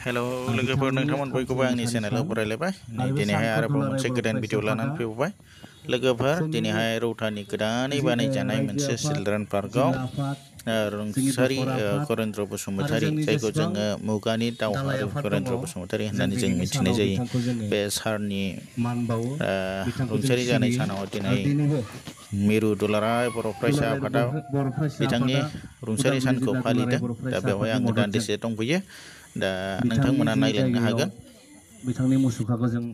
Hello लोगोफोर नोंथांमोन बयखौबो आंनि चेनेलाव बरायलायबाय दिनैहाय आरोबाव मोनसे गोदान भिडिअ लानानै फैबाय लोगोफोर दिनैहाय रौतानि गोदानै बानायजानाय मोनसे चिल्ड्रेन पार्कआव रुंसारि करेन्द्र बसुमतारी जायखौ जोङो मुगानि दावहारु करेन्द्र बसुमतारी होननानै जों मिथिनाय जायो बे सारनि रुंसारि जानाय सानाव दिनै मिरु दुलाराय बर' फरायसा आफादा बिथांनि रुंसारि सानखौ फालिदों दा बेवहाय आङो दान्दिसे दंफैयो दा नोंथांमोना नायलांनो हागोन बिथांनि मुसुखाखौ जों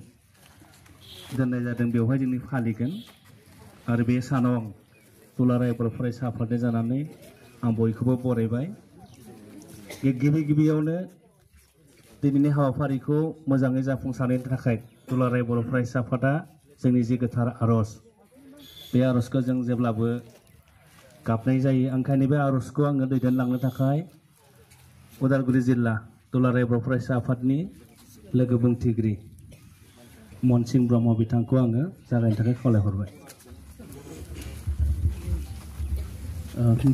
दोननाय जादों बेवहाय जों फालिगोन आरो बे सानाव दुलाराय बर' फरायसा आफादनि जानानै आं बयखौबो बरायबाय गिबियावनो दिनैनि हाबाफारिखौ मोजाङै जाफुंसारनायनि थाखाय दुलाराय बर' फरायसा आफादा जोंनि जि गोथार आरज बे आरजखौ जों जेब्लाबो गाबनाय जायो ओंखायनो बे आरजखौ आङो दैदेनलांनो थाखाय उदालगुरि जिल्ला दुलाराय बर' फरायसा आफादनि लोगो बुंथिगिरि मनसिं ब्रह्म बिथांखौ आङो जागायनो थाखाय खावलायहरबाय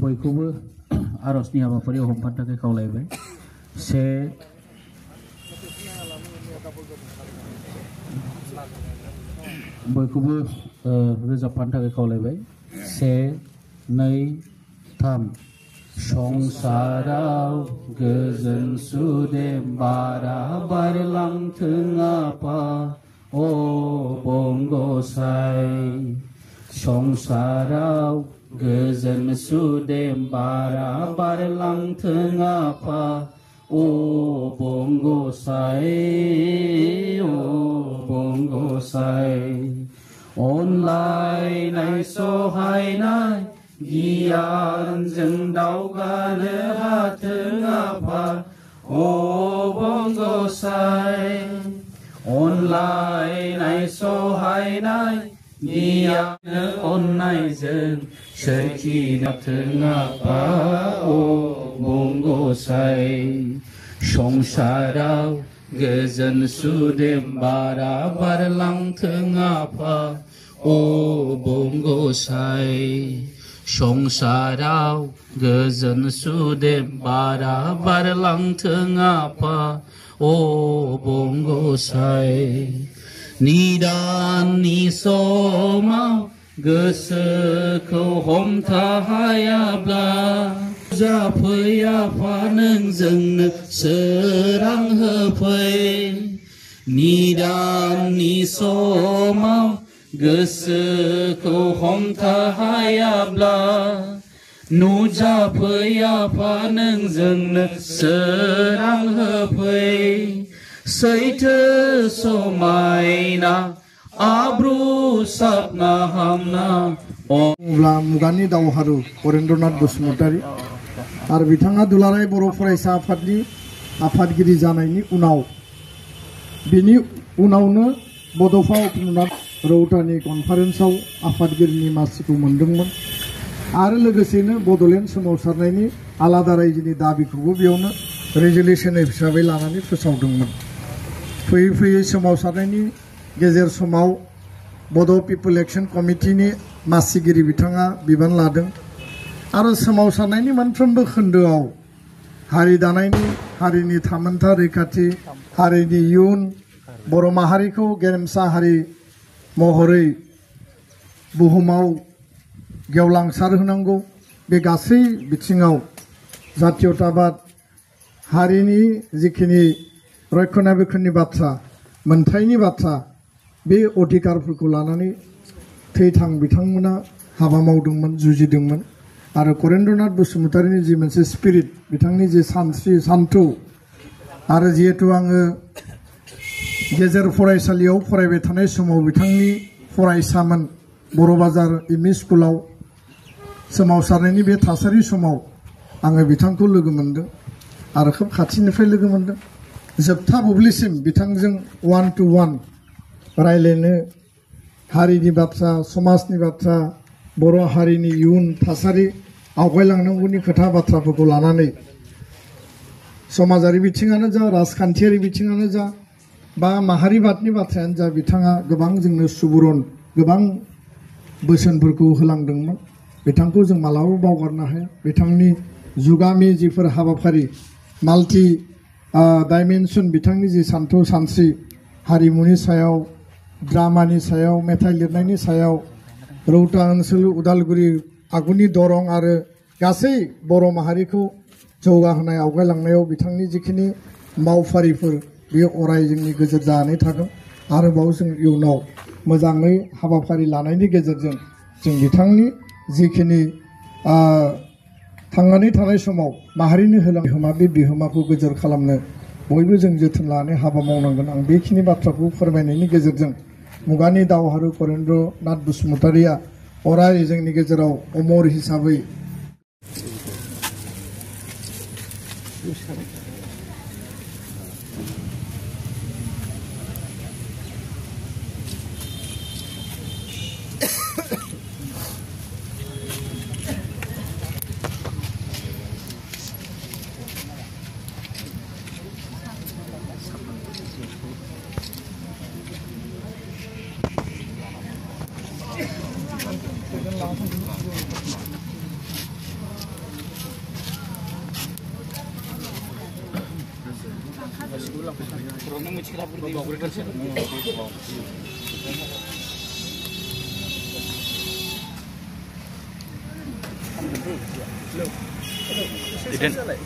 बयखौबो आरजनि हाबाफारियाव हमफानो थाखाय खावलायबाय बयखौबो रोजाबफानो थाखाय खावलायबाय 1 2 3 संसाराव गोजोन सुदेम बारा बारलांथों आफा अ बंगसाय संसाराव गोजोन सुदेम बारा बारलांथों आफा अ बंगसाय अनलायनाय सहायनाय गियानजों दावगानो हाथों आफा अ बंगसाय अनलायनाय सहायनाय गियान अननायजों सोरखिनाथों आफा अ बंगसाय संसाराव गोजोन सुदेम बारा बारलांथों आफा अ बंगसाय संसाराव गोजोन सुदेम बारा बारलांथों आफा अ बंगसाय निदाननि समाव गोसोखौ हमथाहायाब्ला जाफै आफा नों जोंनो सोरां होफै निदाननि समाव गोसोखौ हमथाहायाब्ला नुजाफै आफा नों जोंनो सोरां होफै सैथो समायना आब्रु साबना हामना अब्ला मुगानि दावहारु करेन्द्रनाथ बसुमतारी आरो बिथाङा दुलाराय बर' फरायसा आफादनि आफादगिरि जानायनि उनाव बिनि उनावनो बड'फा उपनाथ रौतानि कनफारेन्सआव आफादगिरिनि मासिखौ मोनदोंमोन आरो लोगोसेनो बड'लेण्ड सोमावसारनायनि आलादा रायजोनि दाबिखौबो बेयावनो रेजुलेसन हिसाबै लानानै फोसावदोंमोन फैयै फैयै सोमावसारनायनि गेजेर समाव बड' पिपल एक्शन कमिटिनि मासिगिरि बिथाङा बिबान लादों आरो सोमावसारनायनि मोनफ्रोमबो खोन्दोआव हारि दानायनि हारिनि थामोनथा रैखाथि हारिनि इयुन बर' माहारिखौ गेरेमसा हारि महरै बुहुमाव गेवलांसार होनांगौ बे गासै बिथिङाव जातीयताबाद हारिनि जिखिनि रक्षणाबेक्षणनि बाथ्रा मोनथायनि बाथ्रा बे अधिकारफोरखौ लानानै थैथां बिथांमोना हाबा मावदोंमोन जुजिदोंमोन आरो करेन्द्रनाथ बसुमतारीनि जि मोनसे स्पिरिट बिथांनि जि सानस्रि सान्थौ आरो जिहेतु आङो गेजेर फरायसालियाव फरायबाय थानाय समाव बिथांनि फरायसामोन बर' बाजार एमइ स्कुलाव सोमावसारनायनि बे थासारि समाव आङो बिथांखौ लोगो मोनदों आरो खोब खाथिनिफ्राय लोगो मोनदों जोबथा बुब्लिसिम बिथांजों 1-to-1 रायलायनो हारिनि बाथ्रा समाजनि बाथ्रा बर' हारिनि इयुन थासारि आवगायलांनांगौनि खोथा बाथ्राफोरखौ लानानै समाजारि बिथिङानो जा राजखान्थियारि बिथिङानो जा बा माहारिबादनि बाथ्रायानो जा बिथाङा गोबां जोंनो सुबुरुन गोबां बोसोनफोरखौ होलांदोंमोन बिथांखौ जों मालाबाबो बावगारनो हाया बिथांनि जुगामि जिफोर हाबाफारि माल्टि डाइमेनसन बिथांनि जि सान्थौ सानस्रि हारिमुनि सायाव ड्रामानि सायाव मेथाइ लिरनायनि सायाव रौता ओनसोल उदालगुरि आगुनि दरं आरो गासै बर' माहारिखौ जौगाहोनाय आवगायलांनायाव बिथांनि जिखिनि मावफारिफोर बेयो अराय जोंनि गेजेर जानानै थागोन आरोबाव जों इयुनाव मोजाङै हाबाफारि लानायनि गेजेरजों जों बिथांनि जिखिनि थांनानै थानाय समाव माहारिनो होलां बिहोमा बे बिहोमाखौ गोजोर खालामनो बयबो जों जोथोन लानानै हाबा मावनांगोन आं बेखिनि बाथ्राखौ फोरमायनायनि गेजेरजों मुगानि दावहारु करेन्द्र नाथ बसुमतारिया अराय जोंनि गेजेराव अमर हिसाबै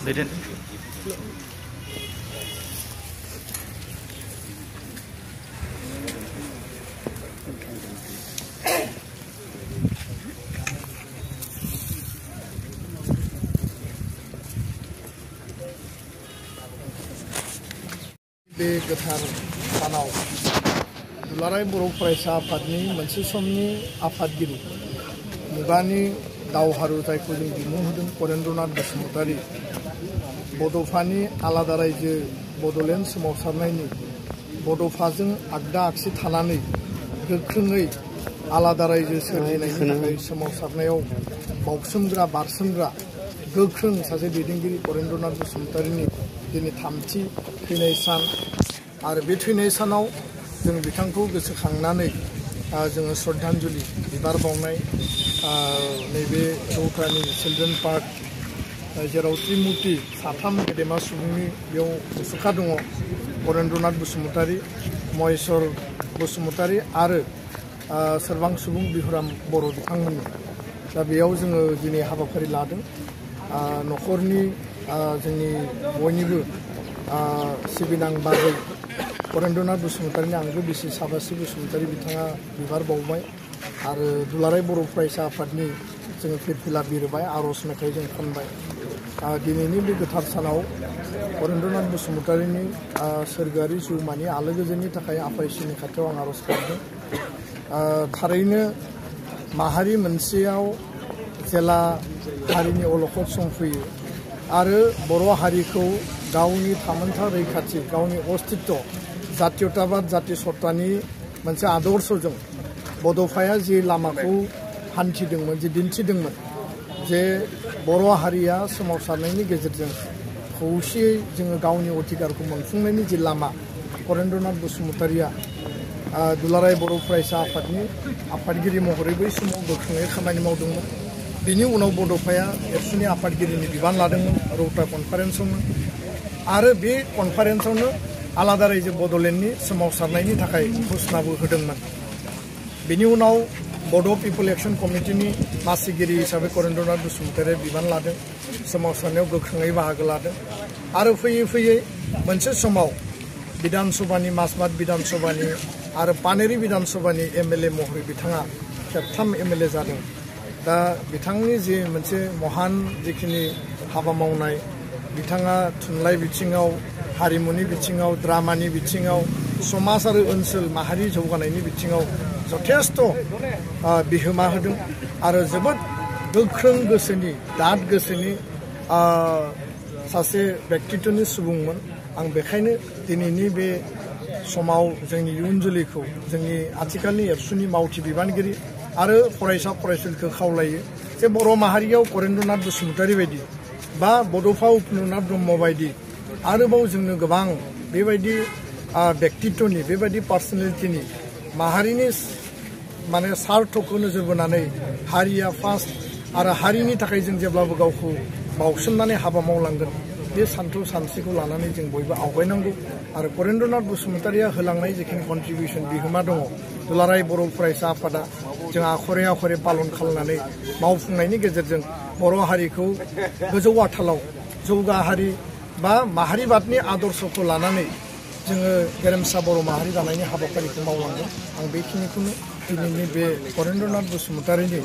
They didn't. बे गोथार सानाव दुलाराय बर' फरायसा आफादनि मोनसे समनि आफादगिरि मुगानि दावहारु जायखौ जों बिमुं होदों करेन्द्र नाथ बसुमतारी बड'फानि आलादा रायजो बड'लेण्ड सोमावसारनायनि बड'फाजों आगदा आगसि थानानै गोख्रोङै आलादा रायजो सोरजिनायनि थाखाय सोमावसारनायाव बावसोमग्रा बारसोमग्रा गोख्रों सासे दैदेनगिरि करेन्द्र नाथ बसुमतारीनि दिनै थामथि थैनाय सान आरो बे थैनाय सानाव जों बिथांखौ गोसोखांनानै जोङो श्रद्धांजलि बिबार बावनाय नैबे रौतानि चिल्ड्रेन पार्क जेराव त्रिमुर्ति साथाम गेदेमा सुबुंनि बेयाव मुसुखा दङ करेन्द्र नाथ बसुमतारी महेश्वर बसुमतारी आरो सोरबां सुबुं बिहुराम बर' बिथांमोननि दा बेयाव जोङो दिनै हाबाफारि लादों न'खरनि जोंनि बयनिबो सिबिनां बाजै करेन्द्र नाथ बसुमतारीनि आंगो बिसि साबासि बसुमतारी बिथाङा बिबार बावबाय आरो दुलाराय बर' फरायसा आफादनि जोङो फिरफिला बिरबाय आर'ज मेथाइ जों खनबाय दिनैनि बे गोथार सानाव करेन्द्र नाथ बसुमतारीनि सोरगोआरि जिउमानि आलो गोजोननि थाखाय आफा इसोरनि खाथियाव आं आर'ज गाबदों थारैनो माहारि मोनसेयाव जेला हारिनि अलखद सम फैयो आरो बर' हारिखौ गावनि थामोनथा रैखाथि गावनि अस्तित्व जातीयताबाद जाति सत्तानि मोनसे आदर्शजों बड'फाया जि लामाखौ हान्थिदोंमोन जि दिन्थिदोंमोन जे बर' हारिया सोमावसारनायनि गेजेरजों खौसेयै जोङो गावनि अधिकारखौ मोनफुंनायनि जि लामा करेन्द्र नाथ बसुमतारीया दुलाराय बर' फरायसा आफादनि आफादगिरि महरै बै समाव गोख्रोङै खामानि मावदोंमोन बिनि उनाव बड'फाया एबसुनि आफादगिरिनि बिबान लादोंमोन रौता कनफारेन्सआवनो आरो बे कनफारेन्सआवनो आलादा रायजो बड'लेण्डनि सोमावसारनायनि थाखाय घोषणाबो होदोंमोन बिनि उनाव बड' पिपल एक्सन कमिटिनि मासिगिरि हिसाबै करेन्द्र नाथ बसुमतारीया बिबान लादों सोमावसारनायाव गोख्रोङै बाहागो लादों आरो फैयै फैयै मोनसे समाव बिधान सभानि माजबाद बिधान सभानि आरो पानेरि बिधान सभानि एमएलए महरै बिथाङा खेबथाम एमएलए जादों दा बिथांनि जे मोनसे महान जिखिनि हाबा मावनाय बिथाङा थुनलाइ बिथिङाव हारिमुनि बिथिङाव ड्रामानि बिथिङाव समाज आरो ओनसोल माहारि जौगानायनि बिथिङाव जथेस्थ' बिहोमा होदों आरो जोबोद गोख्रों गोसोनि दाद गोसोनि सासे व्यक्तित्वनि सुबुंमोन आं बेखायनो दिनैनि बे समाव जोंनि इयुन जोलैखौ जोंनि आथिखालनि एबसुनि मावथि बिबानगिरि आरो फरायसा फरायसुलिखौ खावलायो जे बर' माहारियाव करेन्द्र नाथ बसुमतारी बायदि बा बड'फा उपेन्द्रनाथ ब्रह्म बायदि आरोबाव जोंनो गोबां बेबायदि व्यक्तित्वनि बेबायदि पार्सनेलिटिनि माहारिनि माने सार्थखौ नोजोर बोनानै हारिया फार्स्ट आरो हारिनि थाखाय जों जेब्लाबो गावखौ बावसोमनानै हाबा मावलांगोन बे सान्थौ सानस्रिखौ लानानै जों बयबो आवगायनांगौ आरो करेन्द्रनाथ बसुमतारिया होलांनाय जिखिनि कन्ट्रिबिउसन बिहोमा दङ दुलाराय बर' फरायसा आफादा जों आखरे आखरे पालन खालामनानै मावफुंनायनि गेजेरजों बर' हारिखौ गोजौ आथालाव जौगा हारि बा माहारिबादनि आदर्शखौ लानानै जोङो गेरेमसा बर' माहारि जानायनि हाबाफारिखौ मावलांगोन आं बेखिनिखौनो दिनैनि बे करेन्द्रनाथ बसुमतारिनि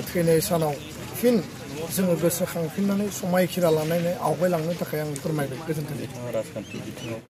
थैनाय सानाव फिन जोङो गोसोखांफिननानै समायखिरा लानानै आवगायलांनो थाखाय आं फोरमायबाय गोजोन्थों।